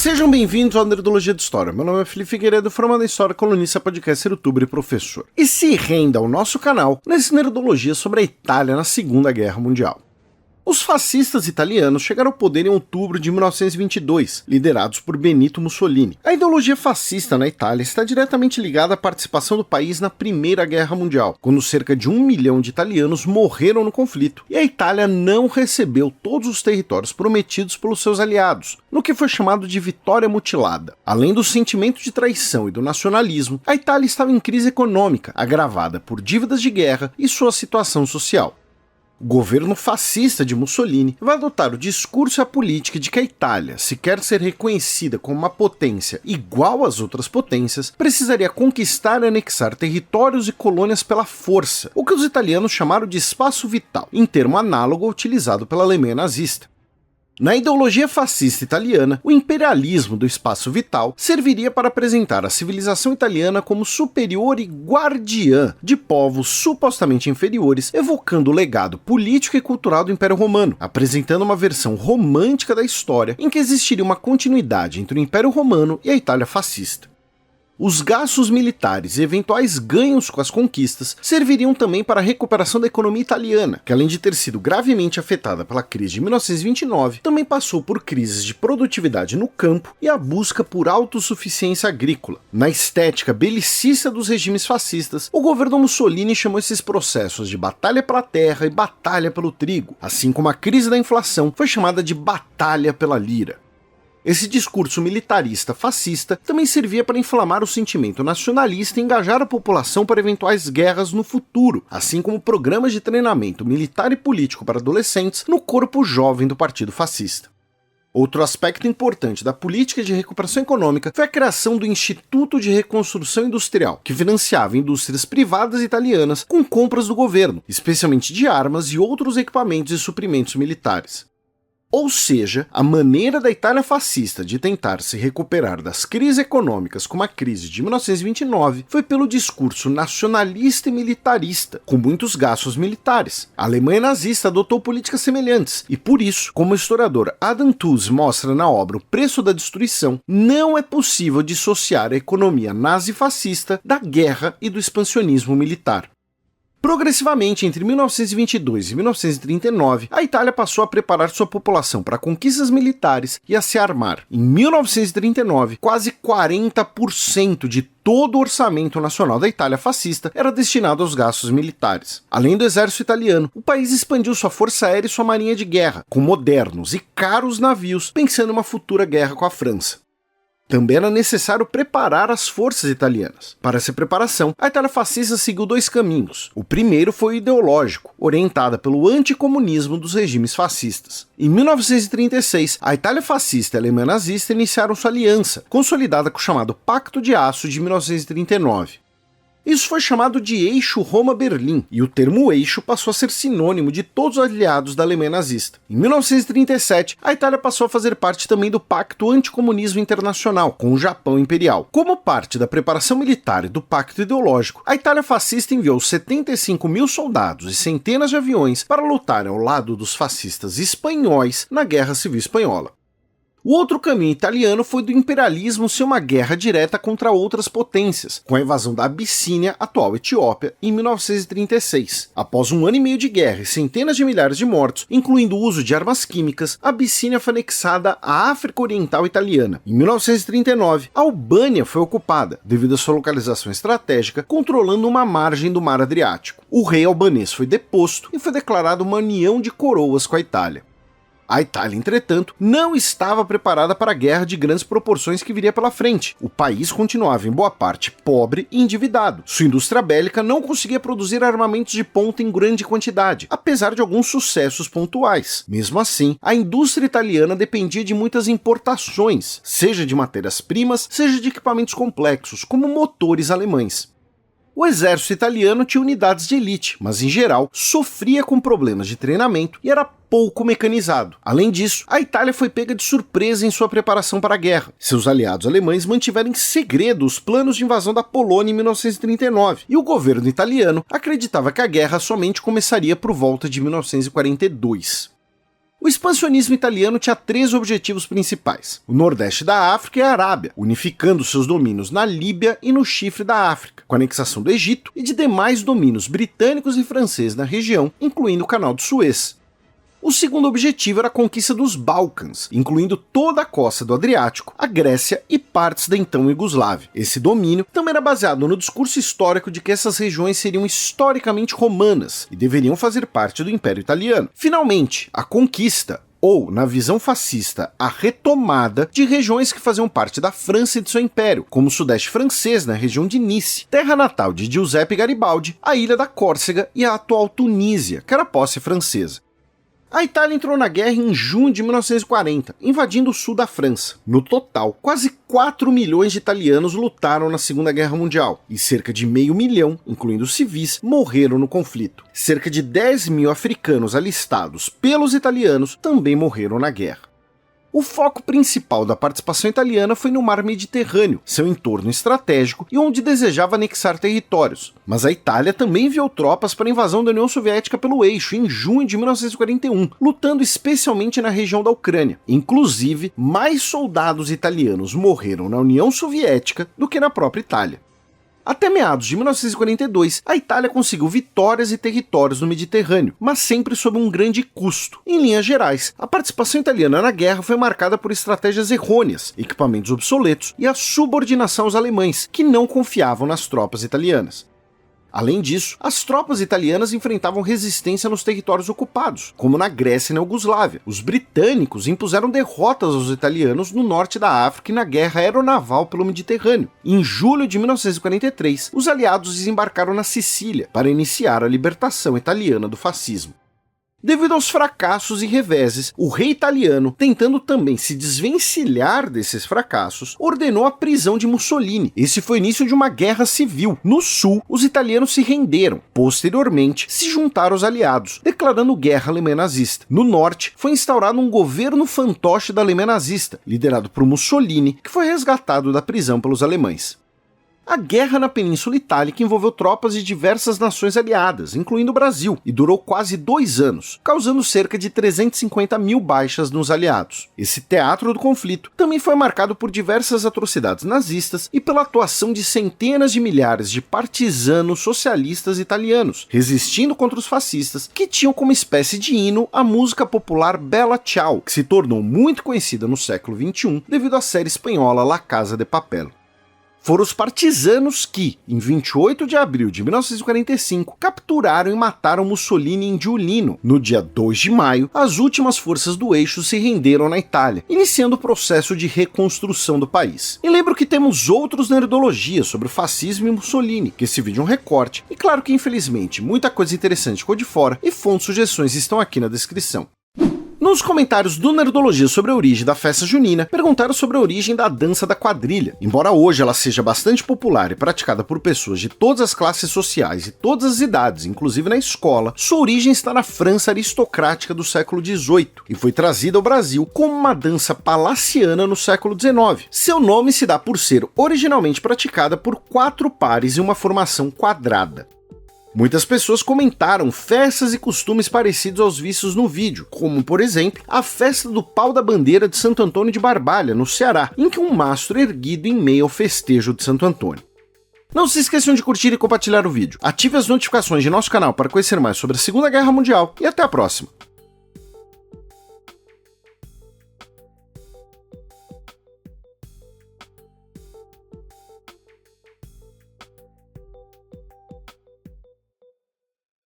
Sejam bem-vindos ao Nerdologia de História. Meu nome é Felipe Figueiredo, formado em História, colunista, podcaster, youtuber e professor. E se renda ao nosso canal nesse Nerdologia sobre a Itália na Segunda Guerra Mundial. Os fascistas italianos chegaram ao poder em outubro de 1922, liderados por Benito Mussolini. A ideologia fascista na Itália está diretamente ligada à participação do país na Primeira Guerra Mundial, quando cerca de 1 milhão de italianos morreram no conflito, e a Itália não recebeu todos os territórios prometidos pelos seus aliados, no que foi chamado de vitória mutilada. Além do sentimento de traição e do nacionalismo, a Itália estava em crise econômica, agravada por dívidas de guerra e sua situação social. O governo fascista de Mussolini vai adotar o discurso e a política de que a Itália, se quer ser reconhecida como uma potência igual às outras potências, precisaria conquistar e anexar territórios e colônias pela força, o que os italianos chamaram de espaço vital, em termo análogo ao utilizado pela Alemanha nazista. Na ideologia fascista italiana, o imperialismo do espaço vital serviria para apresentar a civilização italiana como superior e guardiã de povos supostamente inferiores, evocando o legado político e cultural do Império Romano, apresentando uma versão romântica da história em que existiria uma continuidade entre o Império Romano e a Itália fascista. Os gastos militares e eventuais ganhos com as conquistas serviriam também para a recuperação da economia italiana, que além de ter sido gravemente afetada pela crise de 1929, também passou por crises de produtividade no campo e a busca por autossuficiência agrícola. Na estética belicista dos regimes fascistas, o governo Mussolini chamou esses processos de batalha pela terra e batalha pelo trigo, assim como a crise da inflação foi chamada de batalha pela lira. Esse discurso militarista fascista também servia para inflamar o sentimento nacionalista e engajar a população para eventuais guerras no futuro, assim como programas de treinamento militar e político para adolescentes no corpo jovem do Partido Fascista. Outro aspecto importante da política de recuperação econômica foi a criação do Instituto de Reconstrução Industrial, que financiava indústrias privadas italianas com compras do governo, especialmente de armas e outros equipamentos e suprimentos militares. Ou seja, a maneira da Itália fascista de tentar se recuperar das crises econômicas como a crise de 1929 foi pelo discurso nacionalista e militarista, com muitos gastos militares. A Alemanha nazista adotou políticas semelhantes e, por isso, como o historiador Adam Tooze mostra na obra O Preço da Destruição, não é possível dissociar a economia nazi-fascista da guerra e do expansionismo militar. Progressivamente, entre 1922 e 1939, a Itália passou a preparar sua população para conquistas militares e a se armar. Em 1939, quase 40% de todo o orçamento nacional da Itália fascista era destinado aos gastos militares. Além do exército italiano, o país expandiu sua força aérea e sua marinha de guerra, com modernos e caros navios, pensando em uma futura guerra com a França. Também era necessário preparar as forças italianas. Para essa preparação, a Itália fascista seguiu dois caminhos. O primeiro foi o ideológico, orientada pelo anticomunismo dos regimes fascistas. Em 1936, a Itália fascista e a Alemanha nazista iniciaram sua aliança, consolidada com o chamado Pacto de Aço de 1939. Isso foi chamado de Eixo Roma-Berlim, e o termo eixo passou a ser sinônimo de todos os aliados da Alemanha nazista. Em 1937, a Itália passou a fazer parte também do Pacto Anticomunismo Internacional, com o Japão Imperial. Como parte da preparação militar e do pacto ideológico, a Itália fascista enviou 75 mil soldados e centenas de aviões para lutarem ao lado dos fascistas espanhóis na Guerra Civil Espanhola. O outro caminho italiano foi do imperialismo ser uma guerra direta contra outras potências, com a invasão da Abissínia, atual Etiópia, em 1936. Após um ano e meio de guerra e centenas de milhares de mortos, incluindo o uso de armas químicas, a Abissínia foi anexada à África Oriental Italiana. Em 1939, a Albânia foi ocupada, devido à sua localização estratégica, controlando uma margem do Mar Adriático. O rei albanês foi deposto e foi declarada uma união de coroas com a Itália. A Itália, entretanto, não estava preparada para a guerra de grandes proporções que viria pela frente. O país continuava em boa parte pobre e endividado. Sua indústria bélica não conseguia produzir armamentos de ponta em grande quantidade, apesar de alguns sucessos pontuais. Mesmo assim, a indústria italiana dependia de muitas importações, seja de matérias-primas, seja de equipamentos complexos, como motores alemães. O exército italiano tinha unidades de elite, mas em geral sofria com problemas de treinamento e era pouco mecanizado. Além disso, a Itália foi pega de surpresa em sua preparação para a guerra. Seus aliados alemães mantiveram em segredo os planos de invasão da Polônia em 1939, e o governo italiano acreditava que a guerra somente começaria por volta de 1942. O expansionismo italiano tinha 3 objetivos principais: o nordeste da África e a Arábia, unificando seus domínios na Líbia e no chifre da África, com a anexação do Egito e de demais domínios britânicos e franceses na região, incluindo o Canal de Suez. O segundo objetivo era a conquista dos Balcãs, incluindo toda a costa do Adriático, a Grécia e partes da então Iugoslávia. Esse domínio também era baseado no discurso histórico de que essas regiões seriam historicamente romanas e deveriam fazer parte do Império Italiano. Finalmente, a conquista, ou, na visão fascista, a retomada de regiões que faziam parte da França e de seu império, como o sudeste francês, na região de Nice, terra natal de Giuseppe Garibaldi, a ilha da Córcega e a atual Tunísia, que era posse francesa. A Itália entrou na guerra em junho de 1940, invadindo o sul da França. No total, quase 4 milhões de italianos lutaram na Segunda Guerra Mundial, e cerca de meio milhão, incluindo civis, morreram no conflito. Cerca de 10 mil africanos alistados pelos italianos também morreram na guerra. O foco principal da participação italiana foi no mar Mediterrâneo, seu entorno estratégico e onde desejava anexar territórios. Mas a Itália também enviou tropas para a invasão da União Soviética pelo eixo em junho de 1941, lutando especialmente na região da Ucrânia. Inclusive, mais soldados italianos morreram na União Soviética do que na própria Itália. Até meados de 1942, a Itália conseguiu vitórias e territórios no Mediterrâneo, mas sempre sob um grande custo. Em linhas gerais, a participação italiana na guerra foi marcada por estratégias errôneas, equipamentos obsoletos e a subordinação aos alemães, que não confiavam nas tropas italianas. Além disso, as tropas italianas enfrentavam resistência nos territórios ocupados, como na Grécia e na Iugoslávia. Os britânicos impuseram derrotas aos italianos no norte da África e na guerra aeronaval pelo Mediterrâneo. Em julho de 1943, os aliados desembarcaram na Sicília para iniciar a libertação italiana do fascismo. Devido aos fracassos e reveses, o rei italiano, tentando também se desvencilhar desses fracassos, ordenou a prisão de Mussolini. Esse foi o início de uma guerra civil. No sul, os italianos se renderam. Posteriormente, se juntaram aos aliados, declarando guerra alemã nazista. No norte, foi instaurado um governo fantoche da Alemanha nazista, liderado por Mussolini, que foi resgatado da prisão pelos alemães. A guerra na Península Itálica envolveu tropas de diversas nações aliadas, incluindo o Brasil, e durou quase 2 anos, causando cerca de 350 mil baixas nos aliados. Esse teatro do conflito também foi marcado por diversas atrocidades nazistas e pela atuação de centenas de milhares de partisanos socialistas italianos, resistindo contra os fascistas, que tinham como espécie de hino a música popular Bella Ciao, que se tornou muito conhecida no século XXI devido à série espanhola La Casa de Papel. Foram os partisanos que, em 28 de abril de 1945, capturaram e mataram Mussolini em Giulino. No dia 2 de maio, as últimas forças do eixo se renderam na Itália, iniciando o processo de reconstrução do país. E lembro que temos outros nerdologias sobre o fascismo e Mussolini, que esse vídeo é um recorte, e claro que infelizmente muita coisa interessante ficou de fora, e fontes e sugestões estão aqui na descrição. Nos comentários do Nerdologia sobre a origem da festa junina, perguntaram sobre a origem da dança da quadrilha. Embora hoje ela seja bastante popular e praticada por pessoas de todas as classes sociais e todas as idades, inclusive na escola, sua origem está na França aristocrática do século XVIII e foi trazida ao Brasil como uma dança palaciana no século XIX. Seu nome se dá por ser originalmente praticada por 4 pares em uma formação quadrada. Muitas pessoas comentaram festas e costumes parecidos aos vistos no vídeo, como, por exemplo, a festa do pau da bandeira de Santo Antônio de Barbalha, no Ceará, em que um mastro é erguido em meio ao festejo de Santo Antônio. Não se esqueçam de curtir e compartilhar o vídeo. Ative as notificações de nosso canal para conhecer mais sobre a Segunda Guerra Mundial e até a próxima!